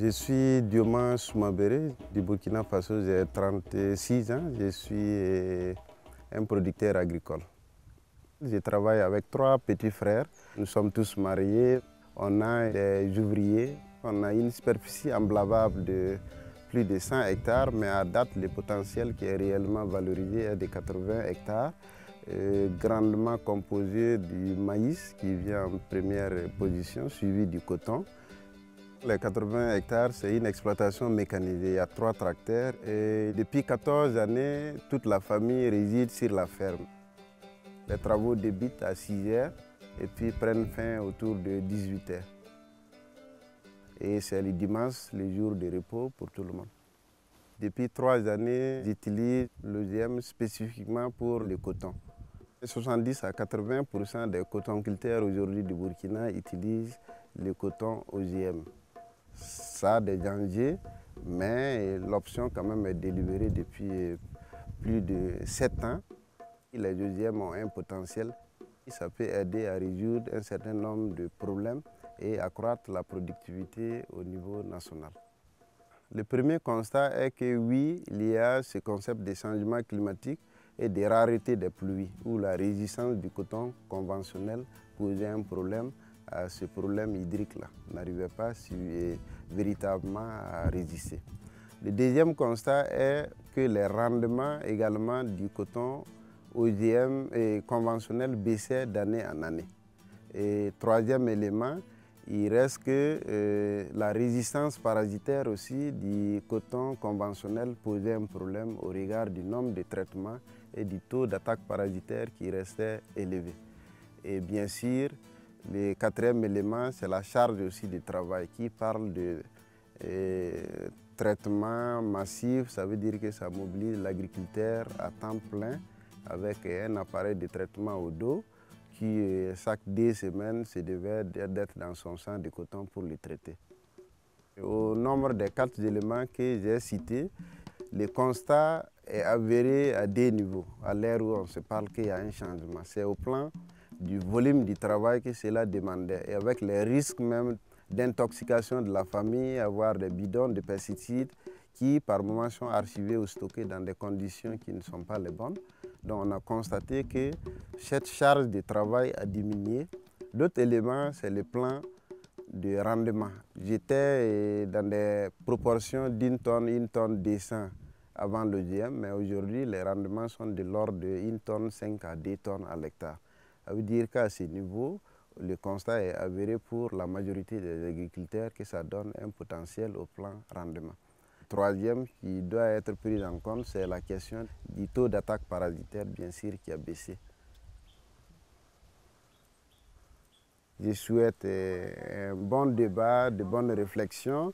Je suis Dioma Soumabéré du Burkina Faso, j'ai 36 ans, je suis un producteur agricole. Je travaille avec 3 petits frères, nous sommes tous mariés, on a des ouvriers, on a une superficie emblavable de plus de 100 hectares, mais à date le potentiel qui est réellement valorisé est de 80 hectares, grandement composé du maïs qui vient en première position, suivi du coton. Les 80 hectares, c'est une exploitation mécanisée. Il y a 3 tracteurs et depuis 14 années, toute la famille réside sur la ferme. Les travaux débutent à 6 heures et puis prennent fin autour de 18 heures. Et c'est le dimanche, le jour de repos pour tout le monde. Depuis 3 années, j'utilise l'OGM spécifiquement pour le coton. 70 à 80% des cotonculteurs aujourd'hui du Burkina utilisent le coton OGM. Ça a des dangers, mais l'option quand même est délibérée depuis plus de 7 ans. Les OGM ont un potentiel, ça peut aider à résoudre un certain nombre de problèmes et accroître la productivité au niveau national. Le premier constat est que oui, il y a ce concept de changement climatique et de rareté des pluies, où la résistance du coton conventionnel posait un problème à ce problème hydrique-là, n'arrivait pas véritablement à résister. Le deuxième constat est que les rendements également du coton OGM et conventionnel baissaient d'année en année. Et troisième élément, il reste que la résistance parasitaire aussi du coton conventionnel posait un problème au regard du nombre de traitements et du taux d'attaque parasitaire qui restait élevé. Et bien sûr, le quatrième élément, c'est la charge aussi du travail qui parle de traitement massif. Ça veut dire que ça mobilise l'agriculteur à temps plein avec un appareil de traitement au dos qui, chaque 2 semaines, se devait d'être dans son champ de coton pour le traiter. Au nombre des 4 éléments que j'ai cités, le constat est avéré à 2 niveaux, à l'ère où on se parle qu'il y a un changement. C'est au plan du volume du travail que cela demandait et avec les risques même d'intoxication de la famille, avoir des bidons de pesticides qui par moments sont archivés ou stockés dans des conditions qui ne sont pas les bonnes. Donc on a constaté que cette charge de travail a diminué. L'autre élément, c'est le plan de rendement. J'étais dans des proportions d'1 tonne 200 avant l'OGM, mais aujourd'hui les rendements sont de l'ordre de 1 tonne 5 à 2 tonnes à l'hectare. Ça veut dire qu'à ce niveau, le constat est avéré pour la majorité des agriculteurs que ça donne un potentiel au plan rendement. Troisième qui doit être pris en compte, c'est la question du taux d'attaque parasitaire, bien sûr, qui a baissé. Je souhaite un bon débat, de bonnes réflexions